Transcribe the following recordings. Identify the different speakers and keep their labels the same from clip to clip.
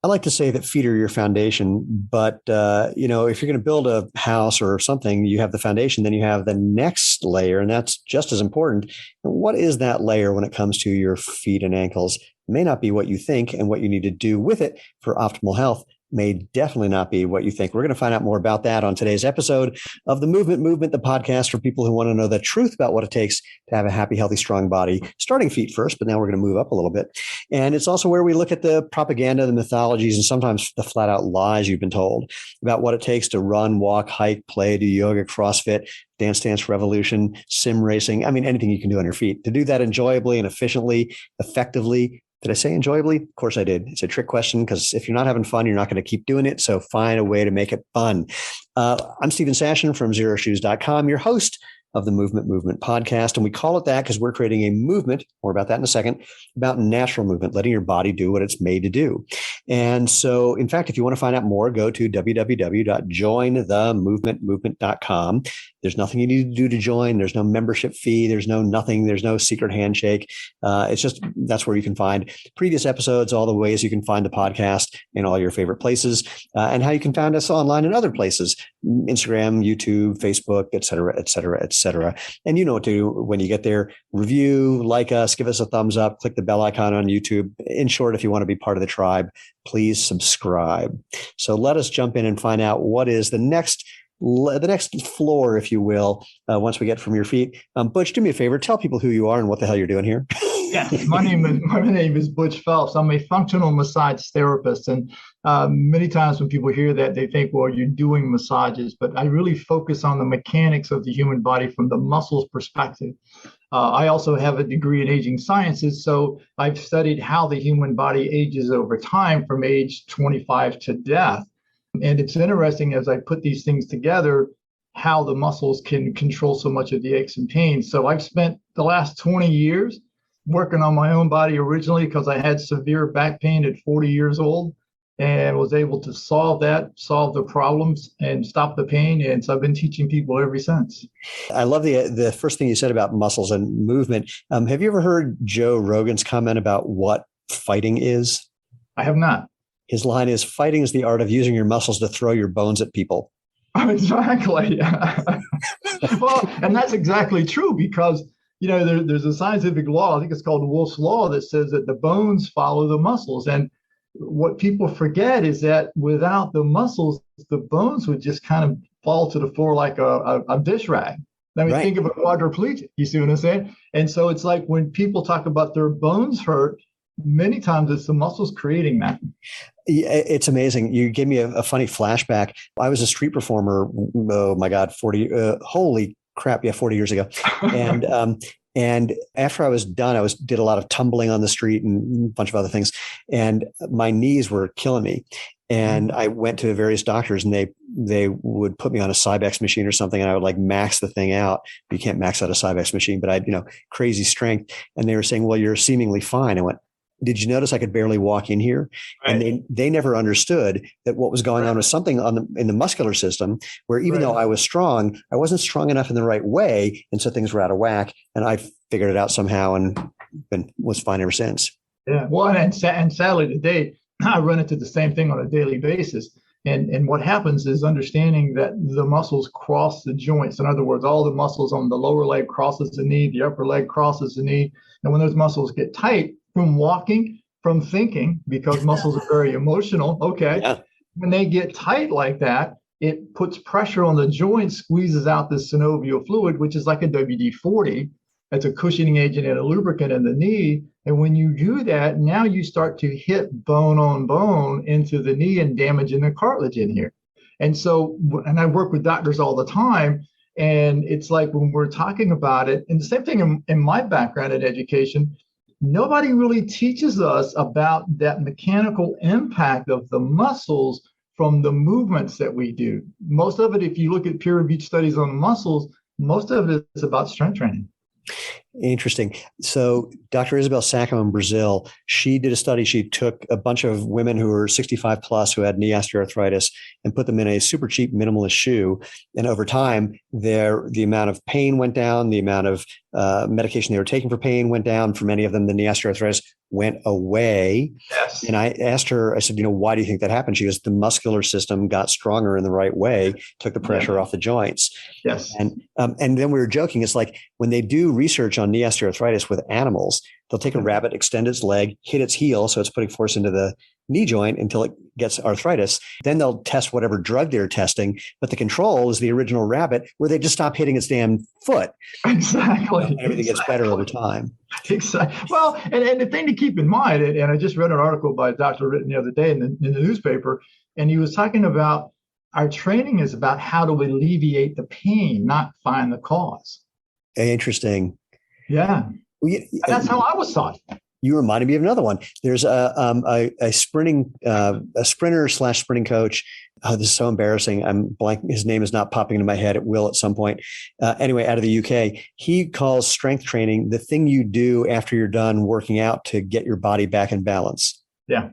Speaker 1: I like to say that feet are your foundation, but if you're going to build a house or something, you have the foundation, then you have the next layer, and that's just as important. And what is that layer when it comes to your feet and ankles? It may not be what you think, and what you need to do with it for optimal health may definitely not be what you think. We're going to find out more about that on today's episode of the Movement, the podcast for people who want to know the truth about what it takes to have a happy, healthy, strong body, starting feet first, but now we're going to move up a little bit. And it's also where we look at the propaganda, the mythologies, and sometimes the flat out lies you've been told about what it takes to run, walk, hike, play, do yoga, CrossFit, Dance Revolution, sim racing. I mean, anything you can do on your feet. To do that enjoyably and efficiently, effectively. Did I say enjoyably? Of course I did. It's a trick question because if you're not having fun, you're not going to keep doing it. So find a way to make it fun. I'm Stephen Sashen from ZeroShoes.com, your host of the Movement podcast. And we call it that because we're creating a movement, more about that in a second, about natural movement, letting your body do what it's made to do. And so, in fact, if you want to find out more, go to www.jointhemovementmovement.com. There's nothing you need to do to join. There's no membership fee. There's no nothing. There's no secret handshake. It's just, that's where you can find previous episodes, all the ways you can find the podcast in all your favorite places, and how you can find us online in other places, Instagram, YouTube, Facebook, et cetera, et cetera, et cetera. And you know what to do when you get there. Review, like us, give us a thumbs up, click the bell icon on YouTube. In short, if you want to be part of the tribe, please subscribe. So let us jump in and find out what is the next floor, if you will, once we get from your feet. Butch, do me a favor. Tell people who you are and what the hell you're doing here.
Speaker 2: Yes, my name is Butch Phelps. I'm a functional massage therapist. And many times when people hear that, they think, well, you're doing massages. But I really focus on the mechanics of the human body from the muscles perspective. I also have a degree in aging sciences. So I've studied how the human body ages over time from age 25 to death. And it's interesting as I put these things together, how the muscles can control so much of the aches and pains. So I've spent the last 20 years working on my own body originally because I had severe back pain at 40 years old and was able to solve the problems and stop the pain. And so I've been teaching people ever since.
Speaker 1: I love the first thing you said about muscles and movement. Have you ever heard Joe Rogan's comment about what fighting is?
Speaker 2: I have not.
Speaker 1: His line is, fighting is the art of using your muscles to throw your bones at people.
Speaker 2: Exactly. Well, and that's exactly true because, there's a scientific law, I think it's called Wolff's Law, that says that the bones follow the muscles. And what people forget is that without the muscles, the bones would just kind of fall to the floor like a dish rag. I mean, Think of a quadriplegic, you see what I'm saying? And so it's like when people talk about their bones hurt, many times it's the muscles creating that.
Speaker 1: It's amazing. You gave me a funny flashback. I was a street performer. Oh my God, 40 years ago. And after I was done, did a lot of tumbling on the street and a bunch of other things. And my knees were killing me. And I went to various doctors and they would put me on a Cybex machine or something. And I would like max the thing out. You can't max out a Cybex machine, but I had, crazy strength. And they were saying, well, you're seemingly fine. I went, did you notice I could barely walk in here? Right. And they never understood that what was going on was something in the muscular system where even though I was strong, I wasn't strong enough in the right way. And so things were out of whack. And I figured it out somehow and was fine ever since.
Speaker 2: Yeah. Well, and sadly today, I run into the same thing on a daily basis. And what happens is understanding that the muscles cross the joints. In other words, all the muscles on the lower leg crosses the knee, the upper leg crosses the knee. And when those muscles get tight, from walking, from thinking, because muscles are very emotional. Okay. Yeah. When they get tight like that, it puts pressure on the joint, squeezes out the synovial fluid, which is like a WD-40. It's a cushioning agent and a lubricant in the knee. And when you do that, now you start to hit bone on bone into the knee and damaging the cartilage in here. And so, and I work with doctors all the time. And it's like when we're talking about it, and the same thing in my background in education, nobody really teaches us about that mechanical impact of the muscles from the movements that we do. Most of it, if you look at peer-reviewed studies on muscles, most of it is about strength training.
Speaker 1: Interesting. So Dr. Isabel Sacco in Brazil, she did a study. She took a bunch of women who were 65 plus who had knee osteoarthritis and put them in a super cheap minimalist shoe. And over time, the amount of pain went down, the amount of medication they were taking for pain went down. For many of them, the knee osteoarthritis went away.
Speaker 2: Yes.
Speaker 1: And I asked her, I said, why do you think that happened? She goes, the muscular system got stronger in the right way, took the pressure off the joints.
Speaker 2: Yes.
Speaker 1: And then we were joking. It's like when they do research on knee osteoarthritis with animals, they'll take a rabbit, extend its leg, hit its heel. So it's putting force into the knee joint until it gets arthritis. Then they'll test whatever drug they're testing. But the control is the original rabbit where they just stop hitting its damn foot.
Speaker 2: Exactly.
Speaker 1: And everything gets better over time.
Speaker 2: Exactly. Well, and the thing to keep in mind, and I just read an article by a doctor written the other day in the newspaper, and he was talking about our training is about how to alleviate the pain, not find the cause.
Speaker 1: Interesting.
Speaker 2: Yeah. And that's how I was taught.
Speaker 1: You reminded me of another one. There's a sprinter / sprinting coach. Oh, this is so embarrassing. I'm blanking. His name is not popping into my head. It will at some point. Anyway, out of the UK, he calls strength training the thing you do after you're done working out to get your body back in balance.
Speaker 2: Yeah.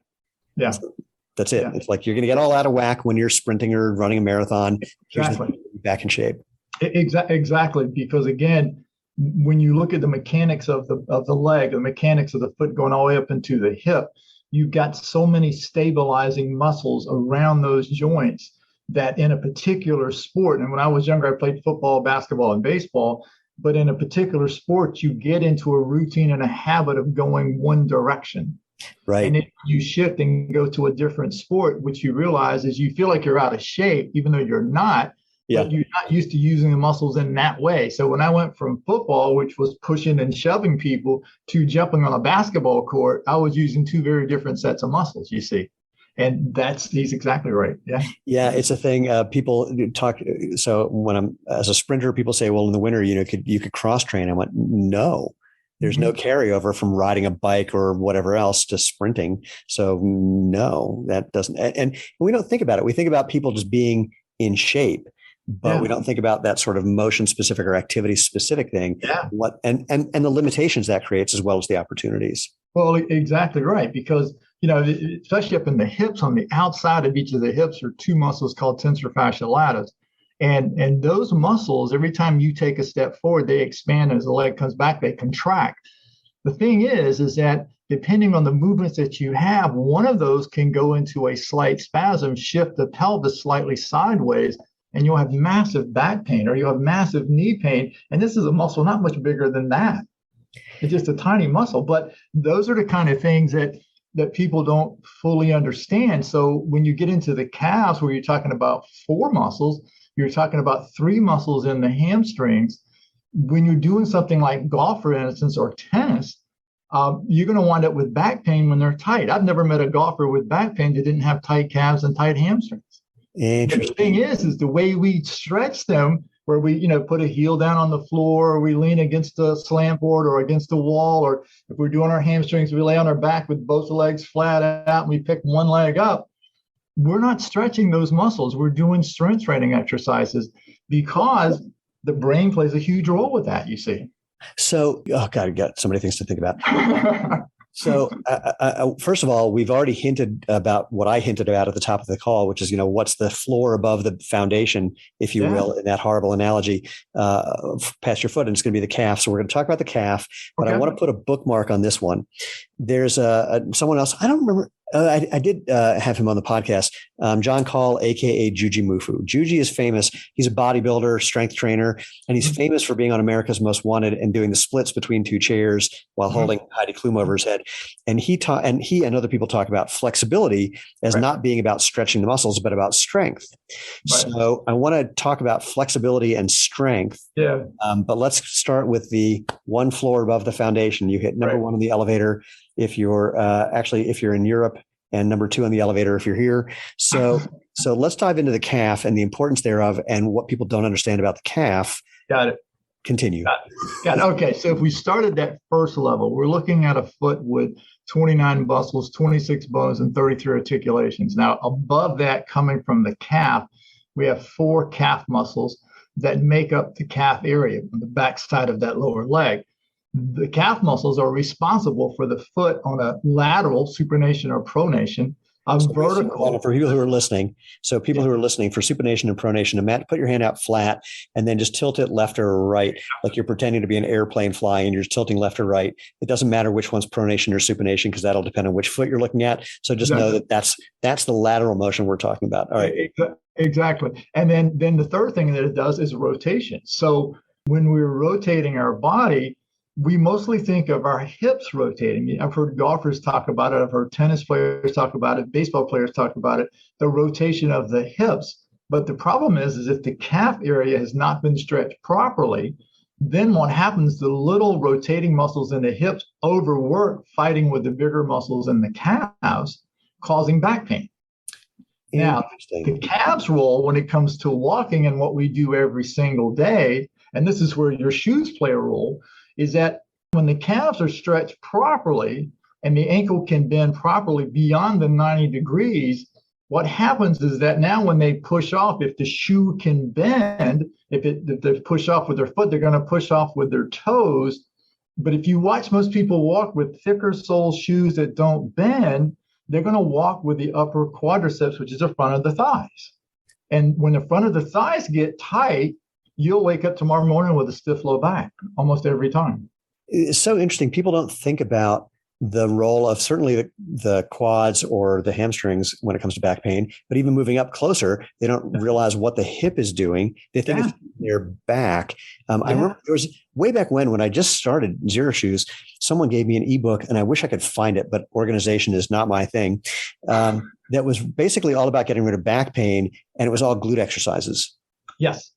Speaker 2: Yeah.
Speaker 1: So that's it. Yeah. It's like you're going to get all out of whack when you're sprinting or running a marathon.
Speaker 2: Exactly.
Speaker 1: Back in shape.
Speaker 2: Exactly. Because again, when you look at the mechanics of the leg, the mechanics of the foot going all the way up into the hip, you've got so many stabilizing muscles around those joints that in a particular sport, and when I was younger, I played football, basketball, and baseball, but in a particular sport, you get into a routine and a habit of going one direction.
Speaker 1: Right.
Speaker 2: And then you shift and go to a different sport, which you realize is you feel like you're out of shape, even though you're not. Yeah. But you're not used to using the muscles in that way. So when I went from football, which was pushing and shoving people, to jumping on a basketball court, I was using two very different sets of muscles, you see. And he's exactly right. Yeah.
Speaker 1: Yeah. It's a thing. People talk. So when I'm as a sprinter, people say, well, in the winter, you could cross train. I went, no, there's no carryover from riding a bike or whatever else to sprinting. So no, that doesn't. And we don't think about it. We think about people just being in shape. But we don't think about that sort of motion specific or activity specific thing.
Speaker 2: Yeah.
Speaker 1: And the limitations that creates as well as the opportunities.
Speaker 2: Well, exactly right. Because, especially up in the hips, on the outside of each of the hips are two muscles called tensor fasciae latus. And those muscles, every time you take a step forward, they expand. As the leg comes back, they contract. The thing is that depending on the movements that you have, one of those can go into a slight spasm, shift the pelvis slightly sideways, and you'll have massive back pain or you'll have massive knee pain. And this is a muscle not much bigger than that. It's just a tiny muscle. But those are the kind of things that people don't fully understand. So when you get into the calves, where you're talking about 4 muscles, you're talking about 3 muscles in the hamstrings. When you're doing something like golf, for instance, or tennis, you're going to wind up with back pain when they're tight. I've never met a golfer with back pain that didn't have tight calves and tight hamstrings.
Speaker 1: Interesting.
Speaker 2: The thing is the way we stretch them, where we, put a heel down on the floor, or we lean against a slant board or against a wall, or if we're doing our hamstrings, we lay on our back with both legs flat out and we pick one leg up. We're not stretching those muscles. We're doing strength training exercises because the brain plays a huge role with that, you see.
Speaker 1: So, God, I've got so many things to think about. So first of all, we've already hinted about what I hinted about at the top of the call, which is, what's the floor above the foundation, if you will, in that horrible analogy, past your foot, and it's going to be the calf. So we're going to talk about the calf, but I want to put a bookmark on this one. There's someone else. I don't remember. I did have him on the podcast, John Call, a.k.a. Juji Mufu. Juji is famous. He's a bodybuilder, strength trainer, and he's famous for being on America's Most Wanted and doing the splits between 2 chairs while holding Heidi Klum over his head. And he and other people talk about flexibility as not being about stretching the muscles, but about strength. Right. So I want to talk about flexibility and strength.
Speaker 2: Yeah.
Speaker 1: But let's start with the one floor above the foundation. You hit number 1 on the elevator. If you're if you're in Europe, and number 2 on the elevator if you're here. So let's dive into the calf and the importance thereof and what people don't understand about the calf.
Speaker 2: Got it.
Speaker 1: Continue.
Speaker 2: Got it. Okay. So if we start at that first level, we're looking at a foot with 29 muscles, 26 bones, and 33 articulations. Now, above that, coming from the calf, we have 4 calf muscles that make up the calf area on the back side of that lower leg. The calf muscles are responsible for the foot on a lateral supination or pronation, A
Speaker 1: So
Speaker 2: vertical.
Speaker 1: for people who are listening, for supination and pronation, put your hand out flat and then just tilt it left or right, like you're pretending to be an airplane flying and you're just tilting left or right. It doesn't matter which one's pronation or supination because that'll depend on which foot you're looking at. So just know that that's the lateral motion we're talking about. All right.
Speaker 2: Exactly. And then the third thing that it does is rotation. So when we're rotating our body, we mostly think of our hips rotating. I've heard golfers talk about it. I've heard tennis players talk about it. Baseball players talk about it, the rotation of the hips. But the problem is if the calf area has not been stretched properly, then what happens, the little rotating muscles in the hips overwork fighting with the bigger muscles in the calves, causing back pain. Now, the calves role when it comes to walking and what we do every single day, and this is where your shoes play a role, is that when the calves are stretched properly and the ankle can bend properly beyond the 90 degrees, what happens is that now when they push off, if the shoe can bend, if they push off with their foot, they're going to push off with their toes. But if you watch most people walk with thicker sole shoes that don't bend, they're going to walk with the upper quadriceps, which is the front of the thighs. And when the front of the thighs get tight, you'll wake up tomorrow morning with a stiff low back almost every time.
Speaker 1: It's so interesting. People don't think about the role of certainly the quads or the hamstrings when it comes to back pain, but even moving up closer, they don't realize what the hip is doing. They think it's their back. I remember there was way back when I just started Zero Shoes, someone gave me an ebook and I wish I could find it, but organization is not my thing. That was basically all about getting rid of back pain. And it was all glute exercises.
Speaker 2: Yes.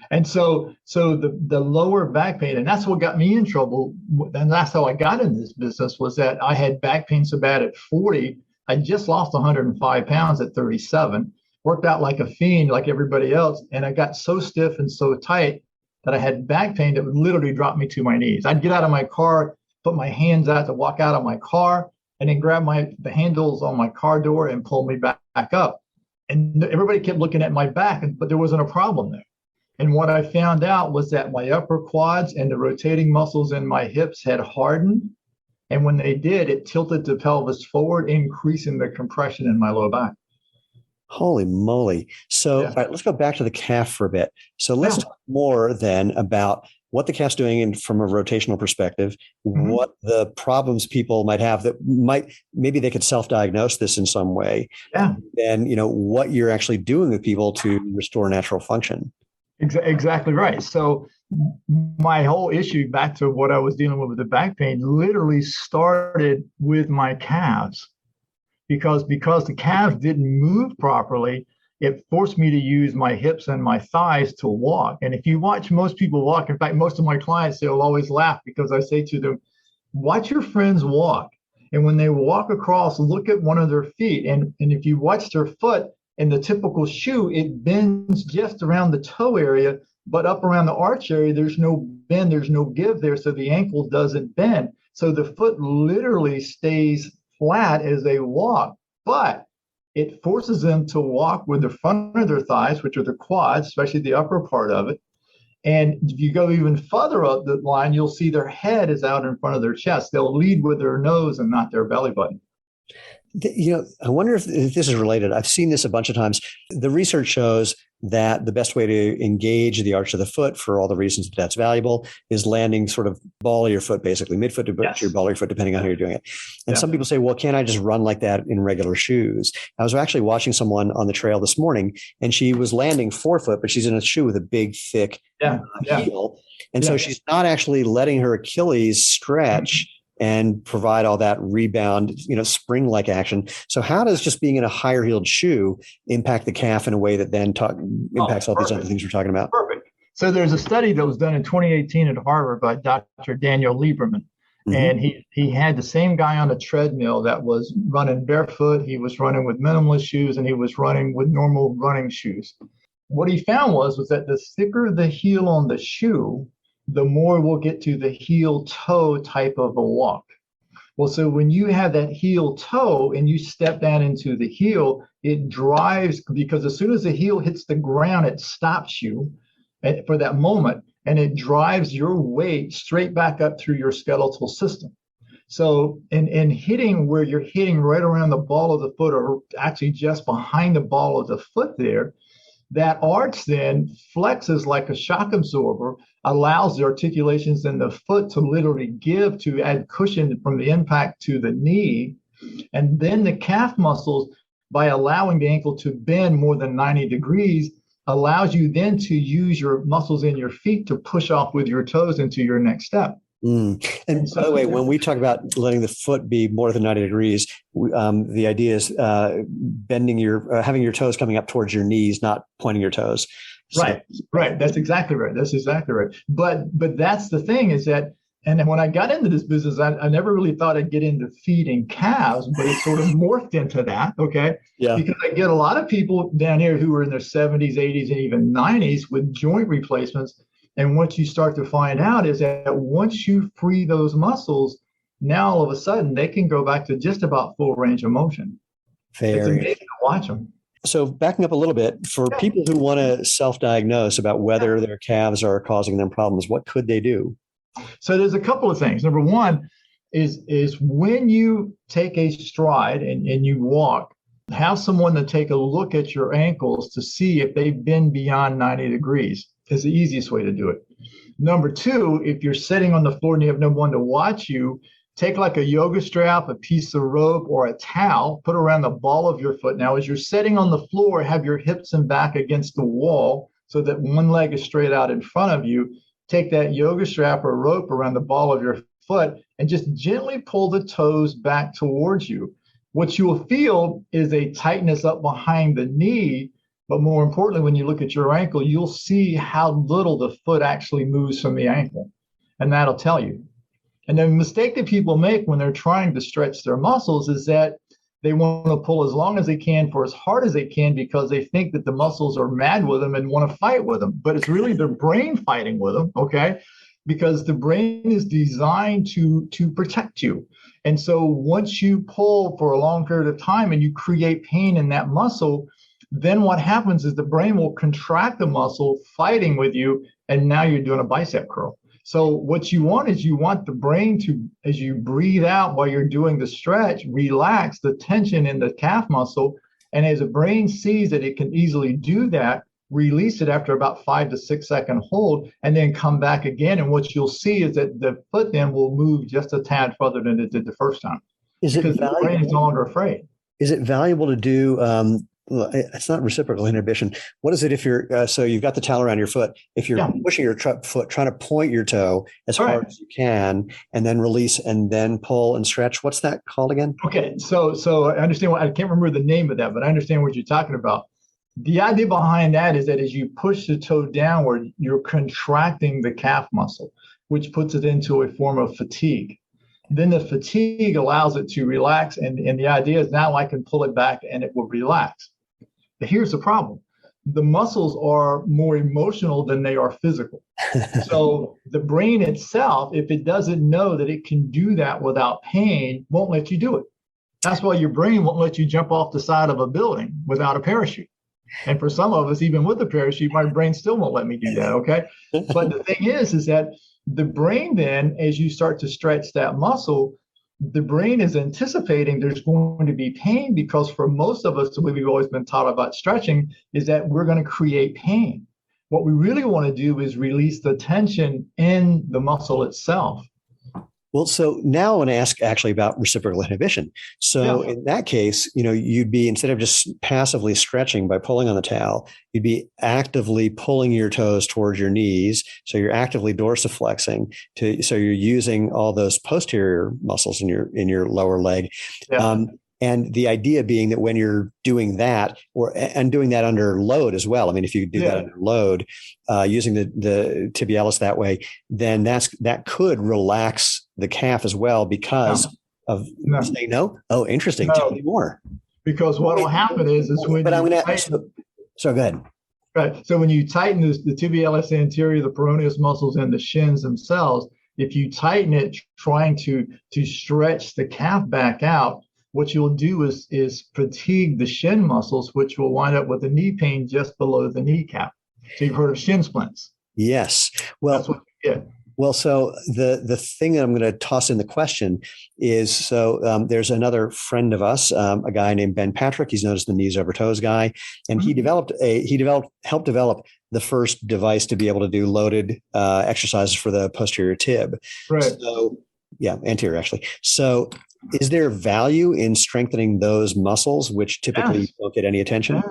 Speaker 2: And so the lower back pain, and that's what got me in trouble, and that's how I got in this business, was that I had back pain so bad at 40. I just lost 105 pounds at 37, worked out like a fiend like everybody else, and I got so stiff and so tight that I had back pain that would literally drop me to my knees. I'd get out of my car, put my hands out to walk out of my car, and then grab the handles on my car door and pull me back up. And everybody kept looking at my back, but there wasn't a problem there. And what I found out was that my upper quads and the rotating muscles in my hips had hardened. And when they did, it tilted the pelvis forward, increasing the compression in my low back.
Speaker 1: Holy moly. So all right, let's go back to the calf for a bit. So let's talk more then about what the calf's doing from a rotational perspective, what the problems people might have that maybe they could self-diagnose this in some way. And, what you're actually doing with people to restore natural function.
Speaker 2: Exactly right. So my whole issue, back to what I was dealing with the back pain, literally started with my calves, because the calves didn't move properly. It forced me to use my hips and my thighs to walk. And if you watch most people walk, in fact, most of my clients, they'll always laugh because I say to them, watch your friends walk. And when they walk across, look at one of their feet. And if you watch their foot, in the typical shoe, it bends just around the toe area, but up around the arch area, there's no bend, there's no give there, so the ankle doesn't bend. So the foot literally stays flat as they walk, but it forces them to walk with the front of their thighs, which are the quads, especially the upper part of it. And if you go even further up the line, you'll see their head is out in front of their chest. They'll lead with their nose and not their belly button.
Speaker 1: I wonder if this is related. I've seen this a bunch of times. The research shows that the best way to engage the arch of the foot, for all the reasons that's valuable, is landing sort of ball of your foot, basically midfoot to your ball of your foot, depending on how you're doing it. And some people say, well, can't I just run like that in regular shoes? I was actually watching someone on the trail this morning, and she was landing forefoot, but she's in a shoe with a big, thick heel. And so she's not actually letting her Achilles stretch and provide all that rebound, spring-like action. So how does just being in a higher heeled shoe impact the calf in a way that then impacts all these other things we're talking about?
Speaker 2: Perfect. So there's a study that was done in 2018 at Harvard by Dr. Daniel Lieberman. And he had the same guy on a treadmill that was running barefoot. He was running with minimalist shoes, and he was running with normal running shoes. What he found was that the thicker the heel on the shoe, the more we'll get to the heel toe type of a walk. Well, so when you have that heel toe and you step down into the heel, it drives, because as soon as the heel hits the ground, it stops you for that moment, and it drives your weight straight back up through your skeletal system. So, in hitting where you're hitting right around the ball of the foot, or actually just behind the ball of the foot there, that arch then flexes like a shock absorber, allows the articulations in the foot to literally give to add cushion from the impact to the knee. And then the calf muscles, by allowing the ankle to bend more than 90 degrees, allows you then to use your muscles in your feet to push off with your toes into your next step.
Speaker 1: And by the way, when we talk about letting the foot be more than 90 degrees, the idea is bending having your toes coming up towards your knees, not pointing your toes.
Speaker 2: So, right. That's exactly right. But that's the thing, is that, and when I got into this business, I never really thought I'd get into feeding calves, but it sort of morphed into that. Okay.
Speaker 1: Yeah.
Speaker 2: Because I get a lot of people down here who are in their 70s, 80s, and even 90s with joint replacements. And what you start to find out is that once you free those muscles, now all of a sudden they can go back to just about full range of motion. It's amazing to watch them.
Speaker 1: So backing up a little bit, for people who want to self-diagnose about whether their calves are causing them problems, what could they do?
Speaker 2: So there's a couple of things. Number one is when you take a stride and you walk, have someone to take a look at your ankles to see if they've been beyond 90 degrees. Is the easiest way to do it. Number two, if you're sitting on the floor and you have no one to watch you, take like a yoga strap, a piece of rope, or a towel, put around the ball of your foot. Now, as you're sitting on the floor, have your hips and back against the wall so that one leg is straight out in front of you. Take that yoga strap or rope around the ball of your foot and just gently pull the toes back towards you. What you will feel is a tightness up behind the knee. But more importantly, when you look at your ankle, you'll see how little the foot actually moves from the ankle. And that'll tell you. And the mistake that people make when they're trying to stretch their muscles is that they want to pull as long as they can for as hard as they can because they think that the muscles are mad with them and want to fight with them. But it's really their brain fighting with them, okay? Because the brain is designed to protect you. And so once you pull for a long period of time and you create pain in that muscle, then what happens is the brain will contract the muscle fighting with you, and now you're doing a bicep curl. So what you want is you want the brain to, as you breathe out while you're doing the stretch, relax the tension in the calf muscle. And as the brain sees that it can easily do that, release it after about 5 to 6 second hold, and then come back again. And what you'll see is that the foot then will move just a tad further than it did the first time. Because the brain is no longer afraid.
Speaker 1: Is it valuable to do it's not reciprocal inhibition. What is it if you're, so you've got the towel around your foot, if you're pushing your foot, trying to point your toe as hard as you can, and then release and then pull and stretch, what's that called again?
Speaker 2: Okay. So I understand I can't remember the name of that, but I understand what you're talking about. The idea behind that is that as you push the toe downward, you're contracting the calf muscle, which puts it into a form of fatigue. Then the fatigue allows it to relax. And the idea is now I can pull it back and it will relax. But here's the problem. The muscles are more emotional than they are physical. So the brain itself, if it doesn't know that it can do that without pain, won't let you do it. That's why your brain won't let you jump off the side of a building without a parachute. And for some of us, even with a parachute, my brain still won't let me do that, okay? But the thing is that the brain then, as you start to stretch that muscle, the brain is anticipating there's going to be pain because for most of us, the way we've always been taught about stretching is that we're going to create pain. What we really want to do is release the tension in the muscle itself.
Speaker 1: Well, so now I want to ask actually about reciprocal inhibition. So in that case, you'd be, instead of just passively stretching by pulling on the towel, you'd be actively pulling your toes towards your knees. So you're actively dorsiflexing so you're using all those posterior muscles in your lower leg. Yeah. And the idea being that when you're doing that, and doing that under load as well. I mean, if you do that under load, using the tibialis that way, then that could relax the calf as well because of saying no. Oh, interesting. Tell me more.
Speaker 2: Because what will happen is when
Speaker 1: but I'm going to. So go ahead.
Speaker 2: Right. So when you tighten the tibialis anterior, the peroneus muscles, and the shins themselves, if you tighten it, trying to stretch the calf back out, what you'll do is fatigue the shin muscles, which will wind up with the knee pain just below the kneecap. So you've heard of shin splints.
Speaker 1: Yes. Well,
Speaker 2: that's what you get.
Speaker 1: Well, so the thing that I'm going to toss in the question is, there's another friend of us, a guy named Ben Patrick. He's known as the knees over toes guy, and helped develop the first device to be able to do loaded exercises for the posterior tib.
Speaker 2: Right.
Speaker 1: So yeah, anterior actually. So is there value in strengthening those muscles, which typically
Speaker 2: Yes.
Speaker 1: don't get any attention?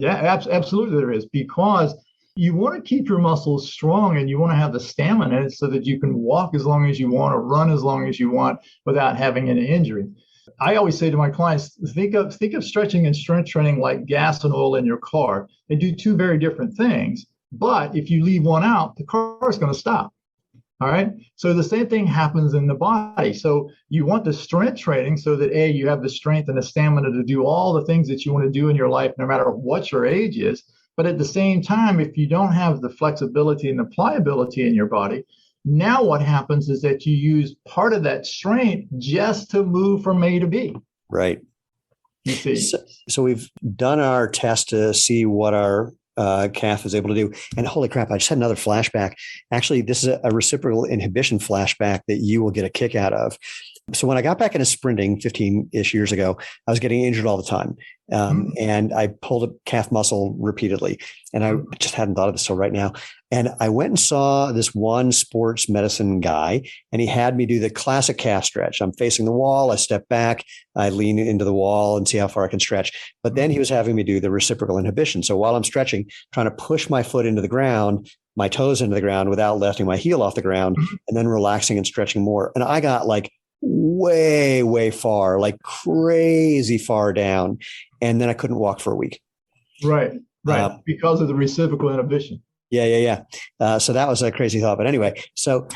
Speaker 2: Absolutely there is, because you want to keep your muscles strong and you want to have the stamina in it so that you can walk as long as you want or run as long as you want without having any injury. I always say to my clients, think of stretching and strength training like gas and oil in your car. They do two very different things, but if you leave one out, the car is going to stop. All right. So the same thing happens in the body. So you want the strength training so that you have the strength and the stamina to do all the things that you want to do in your life, no matter what your age is. But at the same time, if you don't have the flexibility and the pliability in your body, now what happens is that you use part of that strength just to move from A to B.
Speaker 1: Right.
Speaker 2: You see.
Speaker 1: So we've done our test to see what our calf is able to do. And holy crap, I just had another flashback. Actually, this is a reciprocal inhibition flashback that you will get a kick out of. So when I got back into sprinting 15-ish years ago, I was getting injured all the time. And I pulled a calf muscle repeatedly. And I just hadn't thought of this till right now. And I went and saw this one sports medicine guy, and he had me do the classic calf stretch. I'm facing the wall. I step back. I lean into the wall and see how far I can stretch. But then he was having me do the reciprocal inhibition. So while I'm stretching, trying to push my foot into the ground, my toes into the ground without lifting my heel off the ground, and then relaxing and stretching more. And I got like way far, like crazy far down. And then I couldn't walk for a week.
Speaker 2: Right. Because of the reciprocal inhibition.
Speaker 1: Yeah. So that was a crazy thought. But anyway, so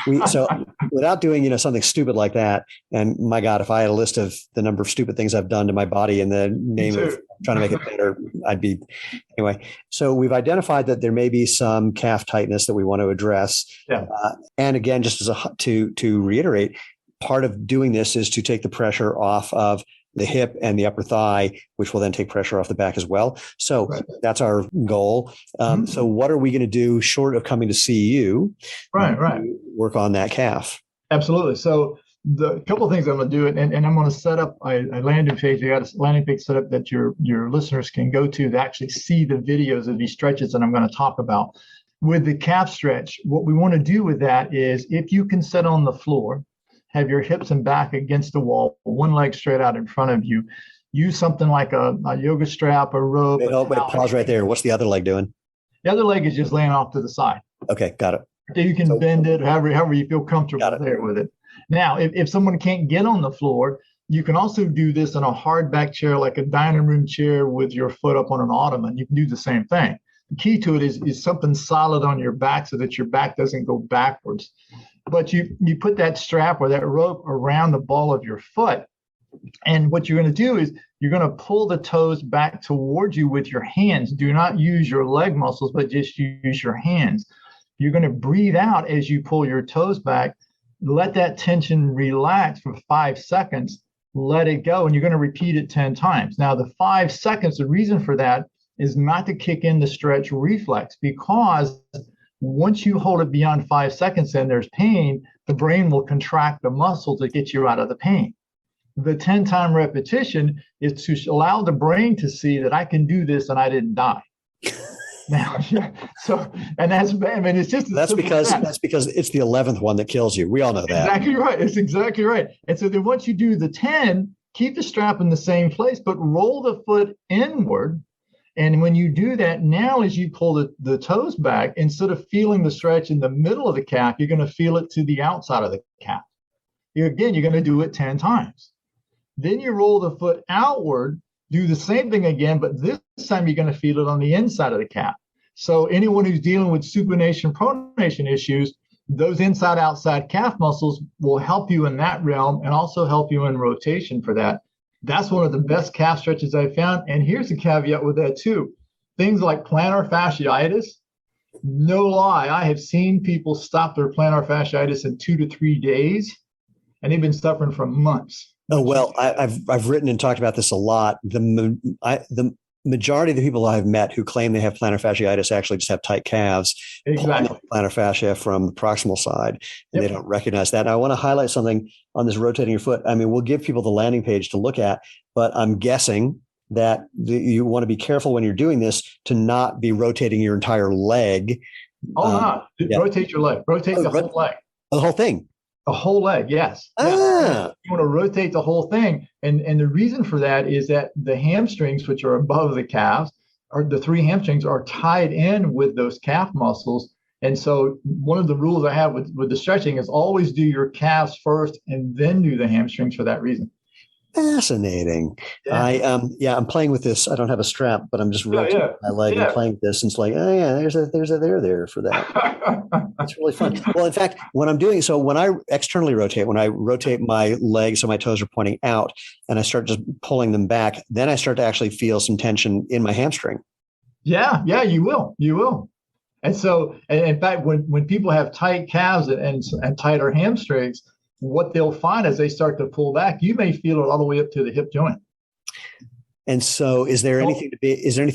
Speaker 1: without doing, something stupid like that, and my God, if I had a list of the number of stupid things I've done to my body in the name of trying to make it better, anyway. So we've identified that there may be some calf tightness that we want to address.
Speaker 2: Yeah.
Speaker 1: And again, just to reiterate, part of doing this is to take the pressure off of the hip and the upper thigh, which will then take pressure off the back as well. So that's our goal. So what are we going to do short of coming to see you?
Speaker 2: Right.
Speaker 1: Work on that calf.
Speaker 2: Absolutely. So the couple of things I'm going to do, and I'm going to set up a landing page. We got a landing page set up that your listeners can go to actually see the videos of these stretches that I'm going to talk about. With the calf stretch, what we want to do with that is, if you can sit on the floor, have your hips and back against the wall, one leg straight out in front of you. Use something like a yoga strap, a rope.
Speaker 1: Wait, pause right there. What's the other leg doing?
Speaker 2: The other leg is just laying off to the side.
Speaker 1: Okay, got it.
Speaker 2: So you can bend it however you feel comfortable there with it. Now, if someone can't get on the floor, you can also do this in a hard back chair, like a dining room chair with your foot up on an ottoman. You can do the same thing. The key to it is something solid on your back so that your back doesn't go backwards. But you put that strap or that rope around the ball of your foot. And what you're going to do is you're going to pull the toes back towards you with your hands. Do not use your leg muscles, but just use your hands. You're going to breathe out as you pull your toes back. Let that tension relax for 5 seconds. Let it go. And you're going to repeat it 10 times. Now, the 5 seconds, the reason for that is not to kick in the stretch reflex, because once you hold it beyond 5 seconds and there's pain, the brain will contract the muscle to get you out of the pain. The 10-time repetition is to allow the brain to see that I can do this and I didn't die. Now, it's just
Speaker 1: that's because it's the 11th one that kills you. We all know that.
Speaker 2: Exactly right. It's exactly right. And so then once you do the 10, keep the strap in the same place, but roll the foot inward. And when you do that, now as you pull the toes back, instead of feeling the stretch in the middle of the calf, you're going to feel it to the outside of the calf. You're going to do it 10 times. Then you roll the foot outward, do the same thing again, but this time you're going to feel it on the inside of the calf. So anyone who's dealing with supination, pronation issues, those inside-outside calf muscles will help you in that realm and also help you in rotation for that. That's one of the best calf stretches I've found. And here's the caveat with that too. Things like plantar fasciitis, no lie, I have seen people stop their plantar fasciitis in 2 to 3 days, and they've been suffering for months.
Speaker 1: Oh, well, I've written and talked about this a lot. The majority of the people I've met who claim they have plantar fasciitis actually just have tight calves, pulling
Speaker 2: Exactly.
Speaker 1: up plantar fascia from the proximal side, and they
Speaker 2: Yep.
Speaker 1: don't recognize that. And I want to highlight something on this rotating your foot. I mean, we'll give people the landing page to look at, but I'm guessing that you want to be careful when you're doing this to not be rotating your entire leg.
Speaker 2: Oh, no.
Speaker 1: Yeah.
Speaker 2: Rotate your leg. Rotate the whole leg.
Speaker 1: The whole thing.
Speaker 2: The whole leg, yes. Yes.
Speaker 1: Ah.
Speaker 2: You want to rotate the whole thing. And the reason for that is that the hamstrings, which are above the calves, or the three hamstrings are tied in with those calf muscles. And so one of the rules I have with the stretching is always do your calves first and then do the hamstrings for that reason.
Speaker 1: Fascinating.
Speaker 2: Yeah.
Speaker 1: I'm playing with this. I don't have a strap, but I'm just rotating my leg and playing with this. And it's like, oh yeah, there's a there for that. It's really fun. Well, in fact, when I externally rotate, when I rotate my legs so my toes are pointing out and I start just pulling them back, then I start to actually feel some tension in my hamstring.
Speaker 2: Yeah, you will. You will. And so, and in fact, when people have tight calves and tighter hamstrings, what they'll find as they start to pull back, you may feel it all the way up to the hip joint.
Speaker 1: And so is there anything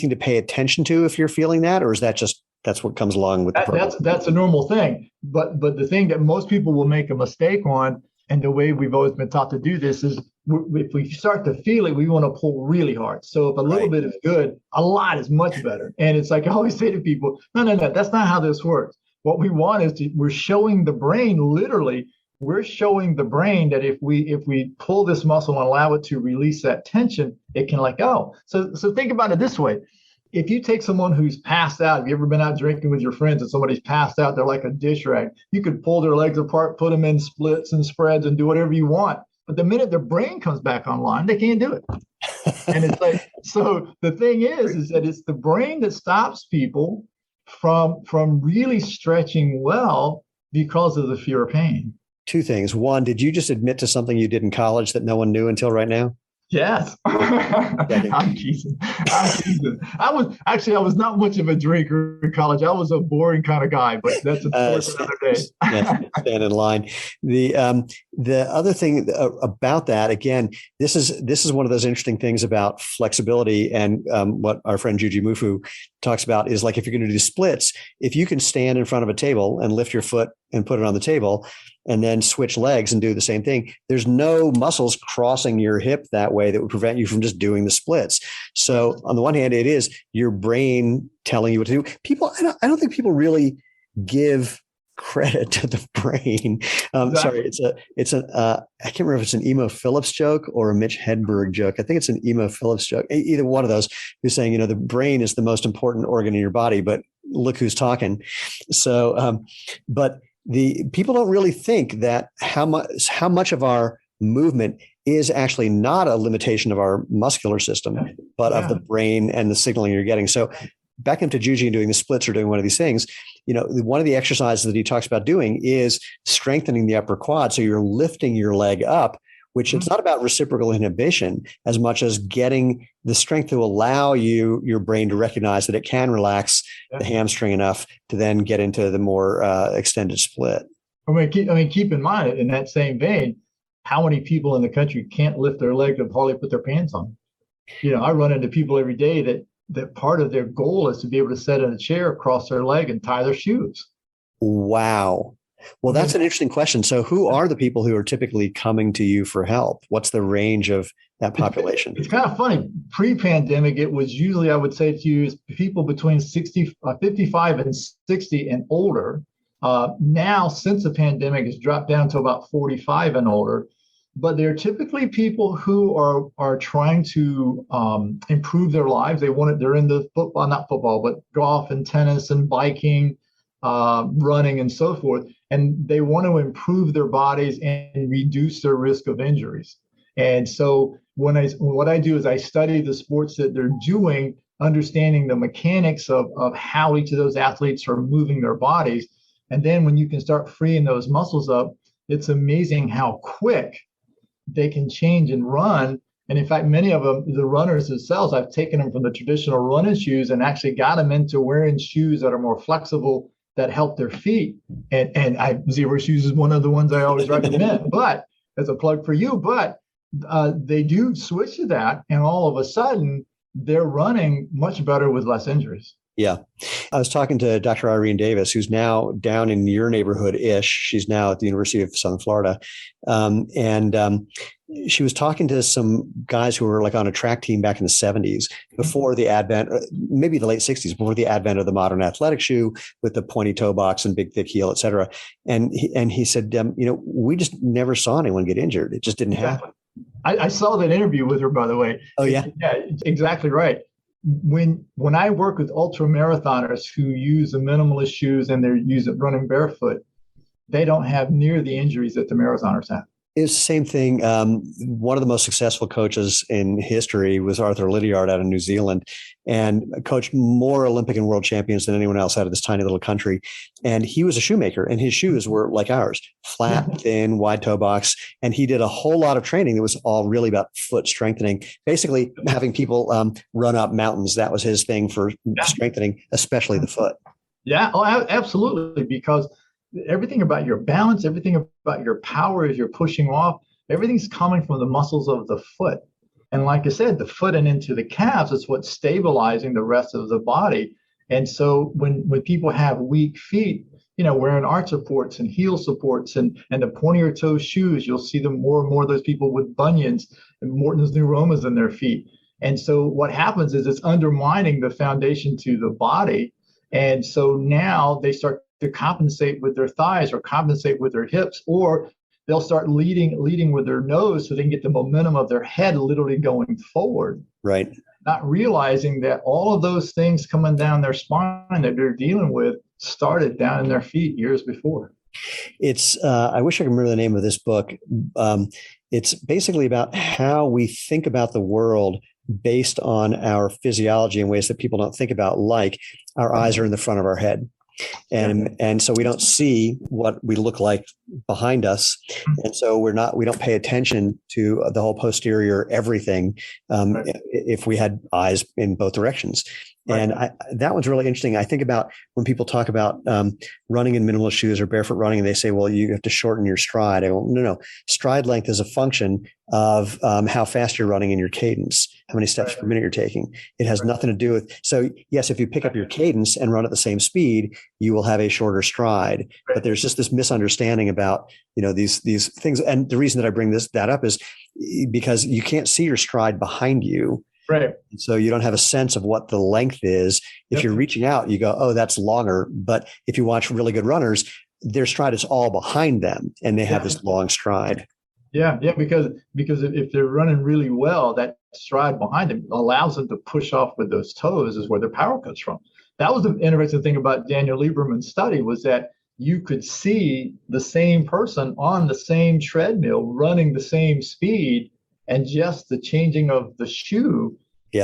Speaker 1: to pay attention to if you're feeling that, or is that's what comes along with the program?
Speaker 2: That's a normal thing. But the thing that most people will make a mistake on, and the way we've always been taught to do this is if we start to feel it, we want to pull really hard. So if a little bit is good, a lot is much better. And it's like I always say to people, no, that's not how this works. What we want is we're showing the brain literally. We're showing the brain that if we pull this muscle and allow it to release that tension, it can let go. So think about it this way. If you take someone who's passed out, have you ever been out drinking with your friends and somebody's passed out, they're like a dish rag. You could pull their legs apart, put them in splits and spreads and do whatever you want. But the minute their brain comes back online, they can't do it. And it's like, so the thing is that it's the brain that stops people from really stretching well because of the fear of pain.
Speaker 1: Two things. One, did you just admit to something you did in college that no one knew until right now?
Speaker 2: Yes. I'm teasing. I was not much of a drinker in college. I was a boring kind of guy, but that's a story for another day.
Speaker 1: Yes, stand in line. The other thing about that, again, this is one of those interesting things about flexibility, and what our friend Juji Mufu talks about is like if you're going to do splits, if you can stand in front of a table and lift your foot and put it on the table, and then switch legs and do the same thing, there's no muscles crossing your hip that way that would prevent you from just doing the splits. So on the one hand, it is your brain telling you what to do. I don't think people really give credit to the brain. Sorry, I can't remember if it's an Emo Phillips joke or a Mitch Hedberg joke. I think it's an Emo Phillips joke. Either one of those, who's saying, the brain is the most important organ in your body, but look who's talking. So, but the people don't really think that how much of our movement is actually not a limitation of our muscular system, but of the brain and the signaling you're getting. So back into Juji and doing the splits or doing one of these things, one of the exercises that he talks about doing is strengthening the upper quad. So you're lifting your leg up, which it's not about reciprocal inhibition as much as getting the strength to allow your brain to recognize that it can relax the hamstring enough to then get into the more extended split.
Speaker 2: Keep in mind, in that same vein, how many people in the country can't lift their leg to hardly put their pants on? I run into people every day that part of their goal is to be able to sit in a chair, cross their leg, and tie their shoes.
Speaker 1: Wow. Well, that's an interesting question. So who are the people who are typically coming to you for help? What's the range of that population?
Speaker 2: It's kind of funny. Pre-pandemic, it was usually, I would say to you, is people between 55 and 60 and older. Now, since the pandemic, it's dropped down to about 45 and older. But they're typically people who are trying to improve their lives. They're into football, not football, but golf and tennis and biking, running and so forth. And they want to improve their bodies and reduce their risk of injuries. And so what I do is I study the sports that they're doing, understanding the mechanics of how each of those athletes are moving their bodies. And then when you can start freeing those muscles up, it's amazing how quick they can change and run. And in fact, many of them, the runners themselves, I've taken them from the traditional running shoes and actually got them into wearing shoes that are more flexible, that help their feet. And Zero Shoes is one of the ones I always recommend, but as a plug for you, but they do switch to that. And all of a sudden, they're running much better with less injuries.
Speaker 1: Yeah. I was talking to Dr. Irene Davis, who's now down in your neighborhood-ish. She's now at the University of Southern Florida. And she was talking to some guys who were like on a track team back in the 70s, before the advent, maybe the late 60s, before the advent of the modern athletic shoe with the pointy toe box and big, thick heel, et cetera. And he said, we just never saw anyone get injured. It just didn't happen.
Speaker 2: I saw that interview with her, by the way.
Speaker 1: Oh, yeah?
Speaker 2: Yeah, exactly right. When I work with ultra marathoners who use the minimalist shoes and they're running barefoot, they don't have near the injuries that the marathoners have.
Speaker 1: It's the same thing. One of the most successful coaches in history was Arthur Lydiard out of New Zealand, and coached more Olympic and world champions than anyone else out of this tiny little country. And he was a shoemaker, and his shoes were like ours, flat, thin, wide toe box. And he did a whole lot of training that was all really about foot strengthening, basically having people run up mountains. That was his thing for strengthening, especially the foot.
Speaker 2: Yeah, absolutely. Because everything about your balance, everything about your power as you're pushing off, everything's coming from the muscles of the foot. And like I said, the foot and into the calves is what's stabilizing the rest of the body. And so when people have weak feet, wearing arch supports and heel supports and the pointier toe shoes, you'll see them more and more, those people with bunions and Morton's neuromas in their feet. And so what happens is it's undermining the foundation to the body. And so now they start to compensate with their thighs or compensate with their hips, or they'll start leading with their nose so they can get the momentum of their head literally going forward.
Speaker 1: Right.
Speaker 2: Not realizing that all of those things coming down their spine that they're dealing with started down in their feet years before.
Speaker 1: It's, I wish I could remember the name of this book. It's basically about how we think about the world based on our physiology in ways that people don't think about, like our eyes are in the front of our head. And so we don't see what we look like behind us. And so we don't pay attention to the whole posterior everything if we had eyes in both directions. And that one's really interesting. I think about when people talk about running in minimalist shoes or barefoot running, and they say, well, you have to shorten your stride. I go, no. Stride length is a function of how fast you're running in your cadence, how many steps per minute you're taking. It has nothing to do with, so yes, if you pick up your cadence and run at the same speed, you will have a shorter stride. But there's just this misunderstanding about, these things. And the reason that I bring that up is because you can't see your stride behind you.
Speaker 2: Right.
Speaker 1: So you don't have a sense of what the length is. If you're reaching out, you go, oh, that's longer. But if you watch really good runners, their stride is all behind them and they have this long stride.
Speaker 2: Yeah. Because if they're running really well, that stride behind them allows them to push off with those toes, is where their power comes from. That was the interesting thing about Daniel Lieberman's study, was that you could see the same person on the same treadmill running the same speed, and just the changing of the shoe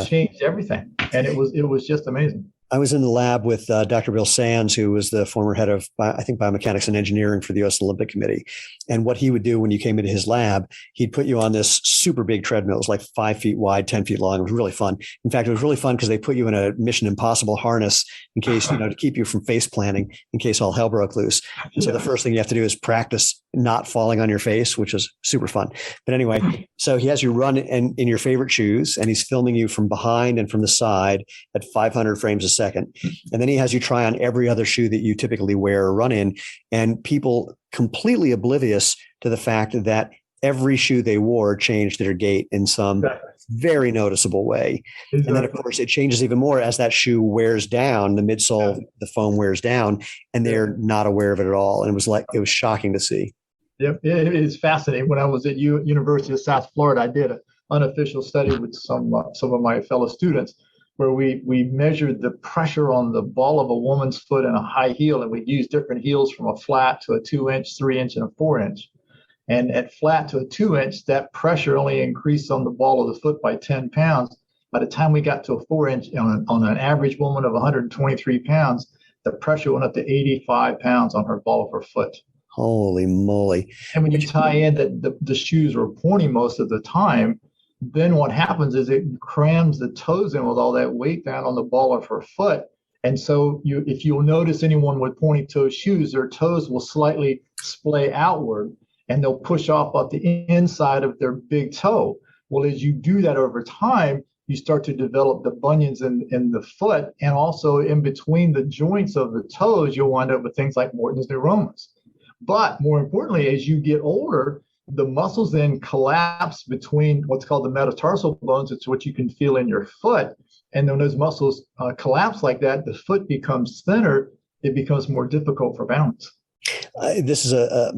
Speaker 2: changed everything. And it was just amazing.
Speaker 1: I was in the lab with Dr. Bill Sands, who was the former head of, I think, biomechanics and engineering for the U.S. Olympic Committee. And what he would do when you came into his lab, he'd put you on this super big treadmill. It was like 5 feet wide, 10 feet long. It was really fun. In fact, it was really fun because they put you in a Mission Impossible harness in case, to keep you from face planting in case all hell broke loose. And so the first thing you have to do is practice not falling on your face, which is super fun. But anyway, so he has you run in your favorite shoes, and he's filming you from behind and from the side at 500 frames a second. And then he has you try on every other shoe that you typically wear or run in, and people completely oblivious to the fact that every shoe they wore changed their gait in some very noticeable way. Exactly. And then, of course, it changes even more as that shoe wears down, the midsole, the foam wears down, and they're not aware of it at all. And it was shocking to see.
Speaker 2: Yep, it is fascinating. When I was at University of South Florida, I did an unofficial study with some of my fellow students, where we measured the pressure on the ball of a woman's foot in a high heel, and we'd use different heels from a flat to a 2-inch, 3-inch, and a 4-inch. And at flat to a 2-inch, that pressure only increased on the ball of the foot by 10 pounds. By the time we got to a 4-inch, on an average woman of 123 pounds, the pressure went up to 85 pounds on her ball of her foot.
Speaker 1: Holy moly.
Speaker 2: And when you tie in that the shoes were pointy most of the time, then what happens is it crams the toes in with all that weight down on the ball of her foot. And so if you'll notice anyone with pointy toe shoes, their toes will slightly splay outward, and they'll push off the inside of their big toe. Well, as you do that over time, you start to develop the bunions in the foot, and also in between the joints of the toes, you'll wind up with things like Morton's neuromas. But more importantly, as you get older, the muscles then collapse between what's called the metatarsal bones. It's what you can feel in your foot. And when those muscles collapse like that, the foot becomes thinner. It becomes more difficult for balance.
Speaker 1: This is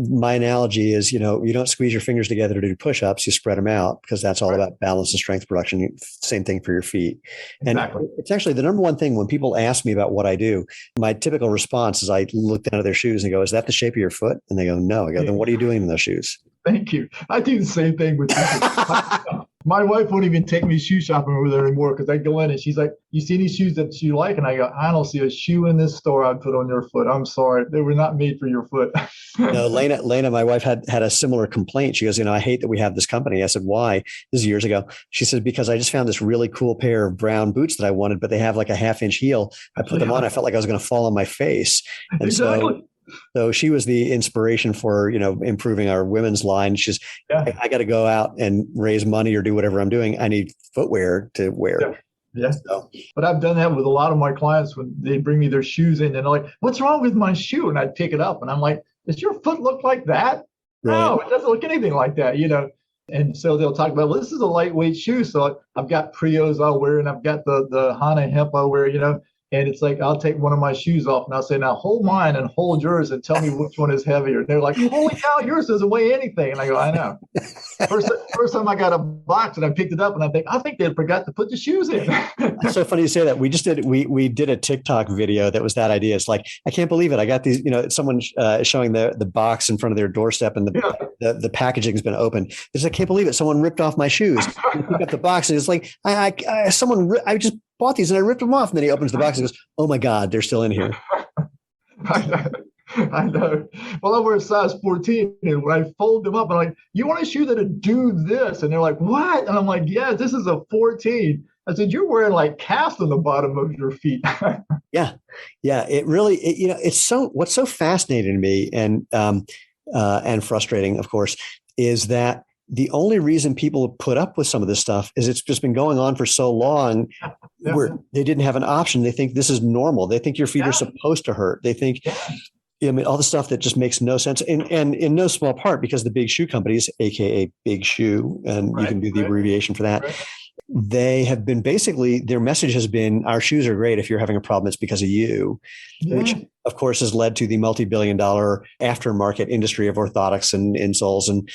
Speaker 1: my analogy is, you don't squeeze your fingers together to do push-ups, you spread them out, because that's all about balance and strength production. Same thing for your feet.
Speaker 2: Exactly.
Speaker 1: And it's actually the number one thing when people ask me about what I do, my typical response is I look down at their shoes and go, is that the shape of your foot? And they go, no. I go, then what are you doing in those shoes?
Speaker 2: Thank you. I do the same thing with people. My wife won't even take me shoe shopping with her anymore because I go in and she's like, you see any shoes that you like? And I go, I don't see a shoe in this store I'd put on your foot. I'm sorry. They were not made for your foot.
Speaker 1: No, Lena, my wife had a similar complaint. She goes, I hate that we have this company. I said, why? This is years ago. She said, because I just found this really cool pair of brown boots that I wanted, but they have like a 1/2-inch heel. I put them on. I felt like I was going to fall on my face. And
Speaker 2: exactly.
Speaker 1: So she was the inspiration for, improving our women's line. She's, I got to go out and raise money or do whatever I'm doing. I need footwear to wear.
Speaker 2: Yeah. So. But I've done that with a lot of my clients when they bring me their shoes in and they're like, what's wrong with my shoe? And I pick it up and I'm like, does your foot look like that? Right. No, it doesn't look anything like that, And so they'll talk about, well, this is a lightweight shoe. So I've got Prios I'll wear and I've got the Hana hemp I'll wear, And it's like, I'll take one of my shoes off and I'll say, now hold mine and hold yours and tell me which one is heavier. And they're like, holy cow, yours doesn't weigh anything. And I go, I know. First time I got a box and I picked it up and I think they forgot to put the shoes in.
Speaker 1: It's so funny you say that. We did a TikTok video that was that idea. It's like, I can't believe it. I got these, someone showing the box in front of their doorstep and the packaging has been opened. It's like, I can't believe it. Someone ripped off my shoes. You pick up the box and it's like, I just bought these and I ripped them off. And then he opens the box and goes, oh my God, they're still in here.
Speaker 2: I know. Well, I wear a size 14 and when I fold them up, I'm like, you want a shoe that'll do this? And they're like, what? And I'm like, yeah, this is a 14. I said, you're wearing like casts on the bottom of your feet.
Speaker 1: Yeah. It really, what's so fascinating to me and frustrating, of course, is that the only reason people put up with some of this stuff is it's just been going on for so long where they didn't have an option. They think this is normal. They think your feet are supposed to hurt. They think, all the stuff that just makes no sense. And in no small part because the big shoe companies, AKA Big Shoe, and you can do the abbreviation for that. Right. They have been their message has been, our shoes are great. If you're having a problem, it's because of you, which of course has led to the multi-billion-dollar aftermarket industry of orthotics and insoles and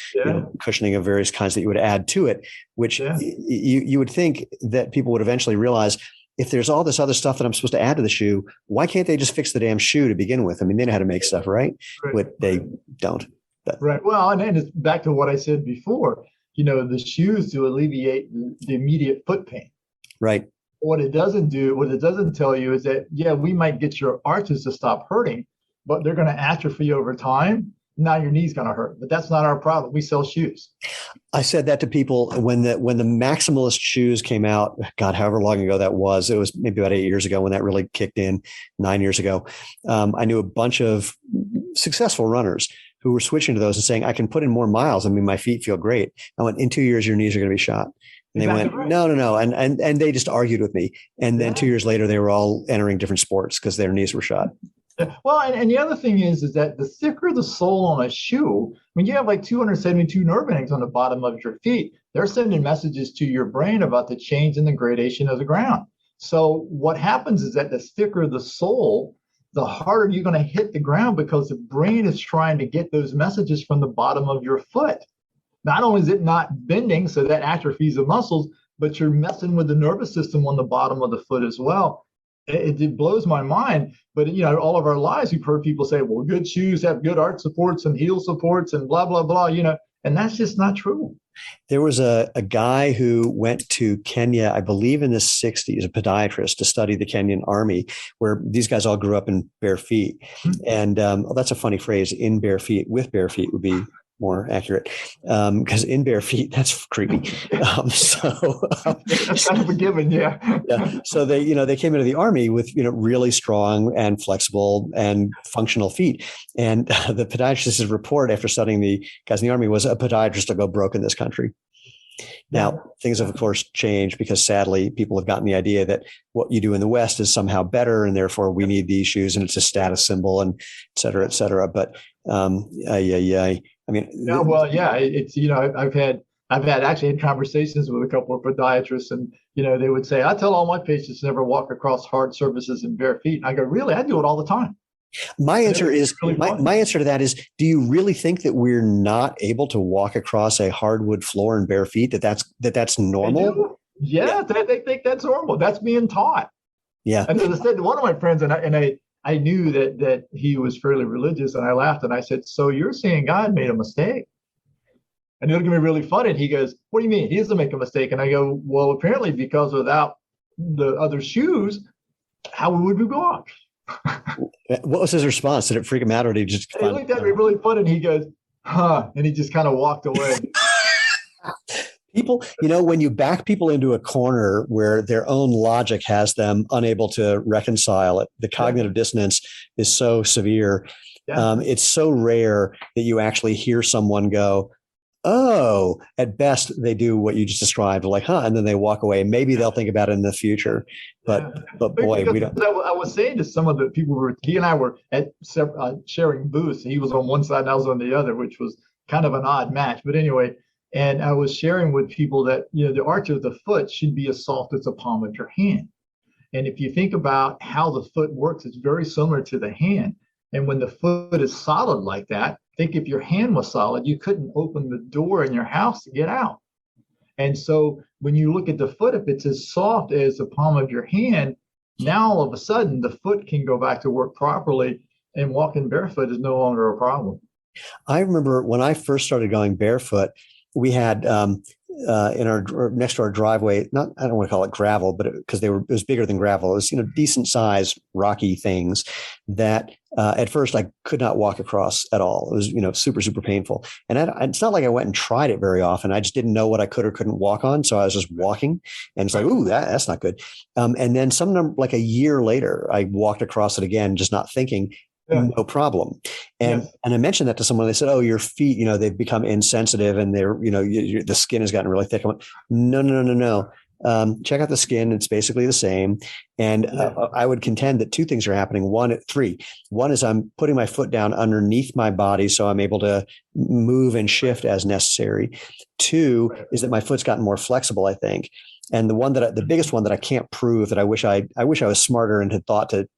Speaker 1: cushioning of various kinds that you would add to it, which you would think that people would eventually realize, if there's all this other stuff that I'm supposed to add to the shoe, why can't they just fix the damn shoe to begin with? I mean, they know how to make stuff, right? But they don't.
Speaker 2: Right. Well, and then it's back to what I said before. The shoes to alleviate the immediate foot pain. Right. What it doesn't tell you is that, we might get your arches to stop hurting, but they're going to atrophy over time. Now your knee's going to hurt, but that's not our problem. We sell shoes. I said that to people when the maximalist shoes came out, God, however long ago that was, it was maybe about 8 years ago when that really kicked in, 9 years ago. I knew a bunch of successful runners who were switching to those and saying, I can put in more miles. I mean, my feet feel great. I went, in 2 years, your knees are going to be shot. And they went, no. And they just argued with me. And then 2 years later, they were all entering different sports because their knees were shot. Well, and the other thing is that the thicker the sole on a shoe, you have like 272 nerve endings on the bottom of your feet. They're sending messages to your brain about the change in the gradation of the ground. So what happens is that the thicker the sole, the harder you're going to hit the ground because the brain is trying to get those messages from the bottom of your foot. Not only is it not bending, so that atrophies the muscles, but you're messing with the nervous system on the bottom of the foot as well. It blows my mind. But, all of our lives, we've heard people say, well, good shoes have good arch supports and heel supports and blah, blah, blah, and that's just not true. There was a guy who went to Kenya, I believe in the 60s, a podiatrist, to study the Kenyan army, where these guys all grew up in bare feet. And that's a funny phrase, in bare feet, with bare feet would be more accurate, because in bare feet, that's creepy. That's kind of a given, yeah. So they came into the army with really strong and flexible and functional feet. And the podiatrist's report after studying the guys in the army was, a podiatrist will go broke in this country. Yeah.
Speaker 1: Now, things have, of course, changed because sadly, people have gotten the idea that what you do in the West is somehow better, and therefore we need these shoes, and it's a status symbol, and et cetera, et cetera. But yeah. I mean,
Speaker 2: Yeah, well, yeah, it's I've actually had conversations with a couple of podiatrists, and they would say, I tell all my patients to never walk across hard surfaces in bare feet. And I go, really? I do it all the time.
Speaker 1: My answer is really my answer to that is, do you really think that we're not able to walk across a hardwood floor in bare feet? That's normal?
Speaker 2: Yeah, they think that's normal. That's being taught.
Speaker 1: Yeah.
Speaker 2: And as I said to one of my friends, and I knew that he was fairly religious, and I laughed and I said, so you're saying God made a mistake? And he looked at me really funny, and he goes, what do you mean? He doesn't make a mistake. And I go, well, apparently because without the other shoes, how would we walk?
Speaker 1: What was his response? Did it freak him out, or did he just?
Speaker 2: He looked at me really funny, and he goes, huh, and he just kind of walked away.
Speaker 1: People, when you back people into a corner where their own logic has them unable to reconcile it, the cognitive dissonance is so severe. Yeah. It's so rare that you actually hear someone go, oh, at best they do what you just described, like, huh, and then they walk away. Maybe they'll think about it in the future. But boy, we don't.
Speaker 2: I was saying to some of the people he and I were at sharing booths. He was on one side and I was on the other, which was kind of an odd match. But anyway, and I was sharing with people that, the arch of the foot should be as soft as the palm of your hand. And if you think about how the foot works, it's very similar to the hand. And when the foot is solid like that, think if your hand was solid, you couldn't open the door in your house to get out. And so when you look at the foot, if it's as soft as the palm of your hand, now all of a sudden the foot can go back to work properly, and walking barefoot is no longer a problem.
Speaker 1: I remember when I first started going barefoot, we had in our next to our driveway, I don't want to call it gravel, but because it was bigger than gravel. It was, decent size rocky things that at first I could not walk across at all. It was, super, super painful. And it's not like I went and tried it very often. I just didn't know what I could or couldn't walk on. So I was just walking, and it's like, ooh, that's not good. And then like a year later, I walked across it again, just not thinking. Yeah. No problem. And I mentioned that to someone. They said, oh, your feet, they've become insensitive, and they're, the skin has gotten really thick. I went, no. Check out the skin. It's basically the same. And I would contend that two things are happening. Three. One is I'm putting my foot down underneath my body, so I'm able to move and shift as necessary. Two is that my foot's gotten more flexible, I think. And the biggest one that I can't prove, that I wish I was smarter and had thought to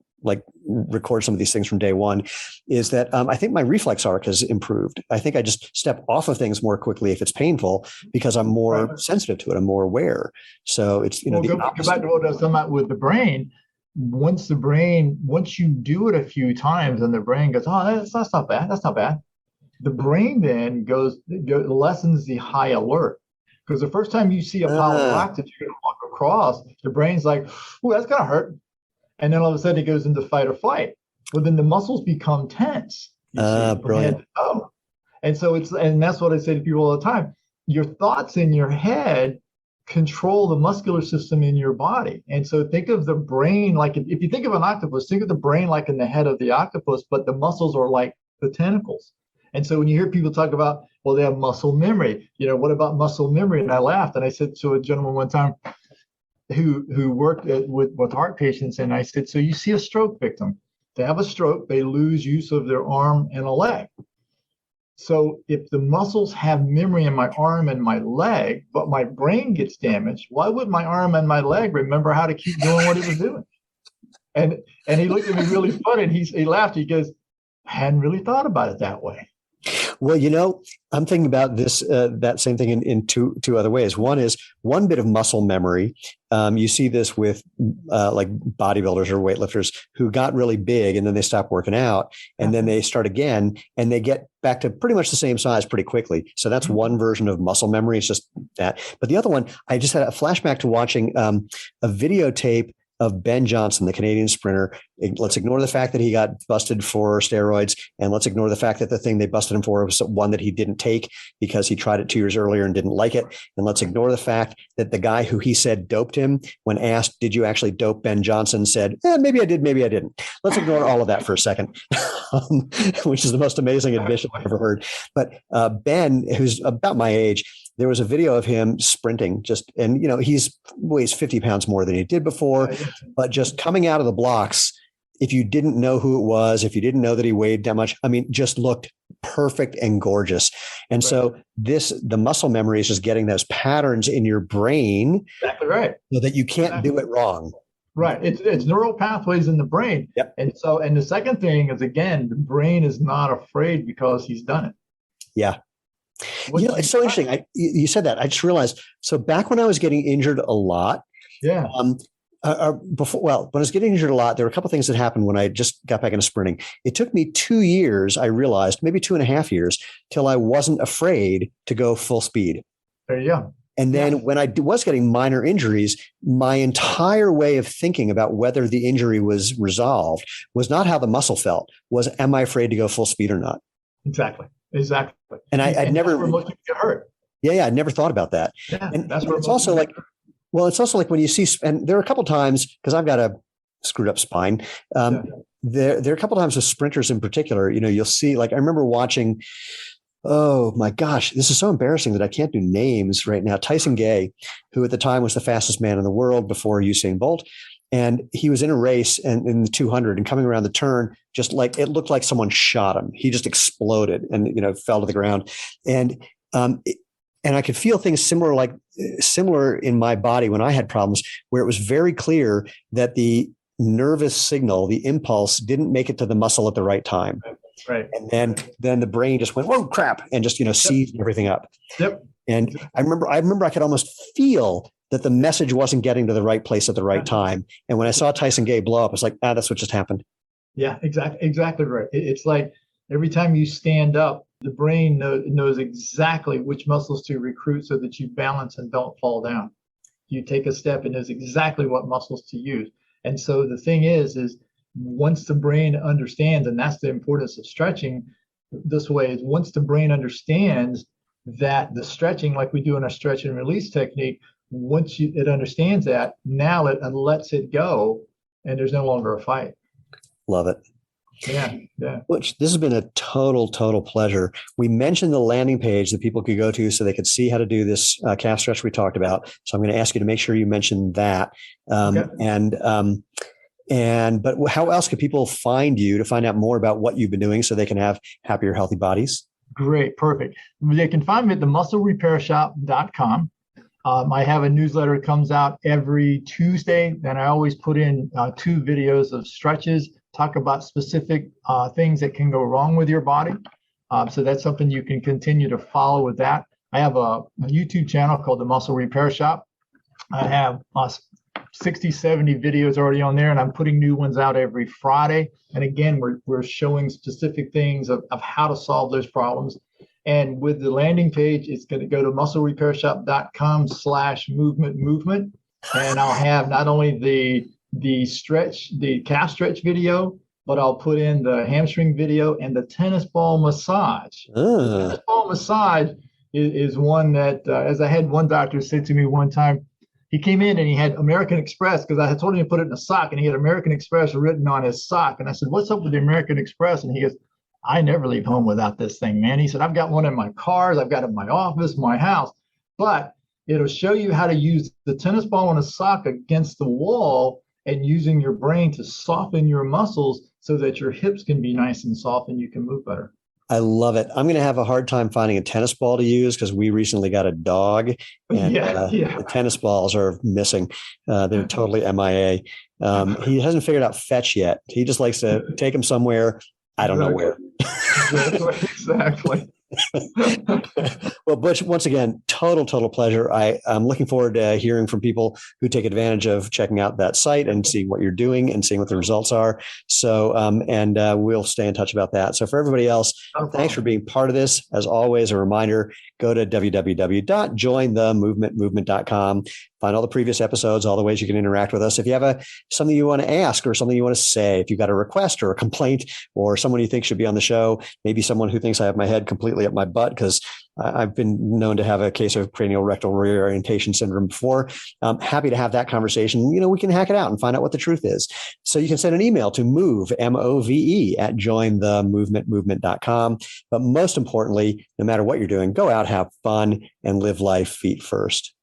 Speaker 1: record some of these things from day one, is that I think my reflex arc has improved. I think I just step off of things more quickly if it's painful, because I'm more sensitive to it. I'm more aware. So it's,
Speaker 2: go back to what I was talking about with the brain. Once you do it a few times and the brain goes, oh, that's not bad. That's not bad. The brain then lessens the high alert. Because the first time you see a pile of rocks that you're going to walk across, the brain's like, oh, that's going to hurt. And then all of a sudden it goes into fight or flight. Well, then the muscles become tense.
Speaker 1: Brilliant.
Speaker 2: And so and that's what I say to people all the time. Your thoughts in your head control the muscular system in your body. And so think of the brain like, if you think of an octopus, think of the brain like in the head of the octopus, but the muscles are like the tentacles. And so when you hear people talk about, well, they have muscle memory, what about muscle memory? And I laughed, and I said to a gentleman one time, who worked with heart patients, and I said, so you see a stroke victim. They have a stroke, they lose use of their arm and a leg. So if the muscles have memory in my arm and my leg, but my brain gets damaged, why would my arm and my leg remember how to keep doing what it was doing? And he looked at me really funny, and he laughed. He goes, I hadn't really thought about it that way.
Speaker 1: Well, I'm thinking about this, that same thing in two other ways. One is one bit of muscle memory. You see this with like bodybuilders or weightlifters who got really big and then they stop working out, and then they start again and they get back to pretty much the same size pretty quickly. So that's one version of muscle memory. It's just that. But the other one, I just had a flashback to watching a videotape of Ben Johnson, the Canadian sprinter, Let's ignore the fact that he got busted for steroids, and let's ignore the fact that the thing they busted him for was one that he didn't take because he tried it 2 years earlier and didn't like it. And let's ignore the fact that the guy who he said doped him, when asked, did you actually dope Ben Johnson, said, maybe I did, maybe I didn't. Let's ignore all of that for a second, which is the most weighs admission I've ever heard. But Ben, who's about my age, there was a video of him sprinting and he's weighs 50 pounds more than he did before, but just coming out of the blocks, if you didn't know who it was, if you didn't know that he weighed that much, I mean, just looked perfect and gorgeous. And so the muscle memory is just getting those patterns in your brain.
Speaker 2: Exactly right.
Speaker 1: So that you can't do it wrong.
Speaker 2: Right. It's neural pathways in the brain.
Speaker 1: Yep.
Speaker 2: And the second thing is, again, the brain is not afraid because he's done it.
Speaker 1: Yeah. It's so interesting. You said that. I just realized. So back when I was getting injured a lot, when I was getting injured a lot, there were a couple of things that happened when I just got back into sprinting. It took me 2 years, I realized, maybe 2.5 years, till I wasn't afraid to go full speed.
Speaker 2: There you go.
Speaker 1: And then when I was getting minor injuries, my entire way of thinking about whether the injury was resolved was not how the muscle felt, was, am I afraid to go full speed or not?
Speaker 2: Exactly.
Speaker 1: And I'd never
Speaker 2: most people get hurt.
Speaker 1: Yeah. I never thought about that.
Speaker 2: Yeah,
Speaker 1: and it's also like, it's also like when you see, and there are a couple of times, because I've got a screwed up spine. There are a couple of times with sprinters in particular, you'll see, like, I remember watching, oh my gosh, this is so embarrassing that I can't do names right now. Tyson Gay, who at the time was the fastest man in the world before Usain Bolt. And he was in a race and in the 200 and coming around the turn, just like it looked like someone shot him. He just exploded and, fell to the ground. And I could feel things similar in my body when I had problems, where it was very clear that the nervous signal, the impulse, didn't make it to the muscle at the right time.
Speaker 2: Right.
Speaker 1: And then the brain just went, whoa, crap, and just, seized everything up.
Speaker 2: Yep.
Speaker 1: And I remember I could almost feel that the message wasn't getting to the right place at the right time. And when I saw Tyson Gay blow up, it's like, that's what just happened.
Speaker 2: Yeah, exactly right. It's like every time you stand up, the brain knows exactly which muscles to recruit so that you balance and don't fall down. You take a step and knows exactly what muscles to use. And so the thing is once the brain understands, and that's the importance of stretching this way, is once the brain understands that the stretching, like we do in our stretch and release technique, once it understands that, now it lets it go, and there's no longer a fight.
Speaker 1: Love it.
Speaker 2: Yeah.
Speaker 1: Which this has been a total pleasure. We mentioned the landing page that people could go to so they could see how to do this calf stretch we talked about. So I'm going to ask you to make sure you mention that. But how else could people find you to find out more about what you've been doing so they can have happier, healthy bodies?
Speaker 2: Great. Perfect. They can find me at themusclerepairshop.com. I have a newsletter that comes out every Tuesday, and I always put in 2 videos of stretches, talk about specific things that can go wrong with your body. So that's something you can continue to follow with that. I have a YouTube channel called The Muscle Repair Shop. I have 60, 70 videos already on there, and I'm putting new ones out every Friday. And again, we're showing specific things of how to solve those problems. And with the landing page, it's going to go to musclerepairshop.com/movement. And I'll have not only the calf stretch video, but I'll put in the hamstring video and the tennis ball massage. The tennis ball massage is one that, as I had one doctor say to me one time, he came in and he had American Express, because I had told him to put it in a sock, and he had American Express written on his sock. And I said, what's up with the American Express? And he goes, I never leave home without this thing, man. He said, I've got one in my cars, I've got it in my office, my house, but it'll show you how to use the tennis ball and a sock against the wall and using your brain to soften your muscles so that your hips can be nice and soft and you can move better.
Speaker 1: I love it. I'm going to have a hard time finding a tennis ball to use because we recently got a dog, and the tennis balls are missing. They're totally MIA. He hasn't figured out fetch yet. He just likes to take them somewhere. I don't know where.
Speaker 2: Exactly.
Speaker 1: Well, Butch, once again, total pleasure. I'm looking forward to hearing from people who take advantage of checking out that site and seeing what you're doing and seeing what the results are. So, we'll stay in touch about that. So for everybody else, thanks for being part of this. As always, a reminder, go to www.jointhemovementmovement.com. Find all the previous episodes, all the ways you can interact with us. If you have something you want to ask or something you want to say, if you've got a request or a complaint or someone you think should be on the show, maybe someone who thinks I have my head completely up my butt because I've been known to have a case of cranial rectal reorientation syndrome before. I'm happy to have that conversation. We can hack it out and find out what the truth is. So you can send an email to move, MOVE, at jointhemovementmovement.com. But most importantly, no matter what you're doing, go out, have fun, and live life feet first.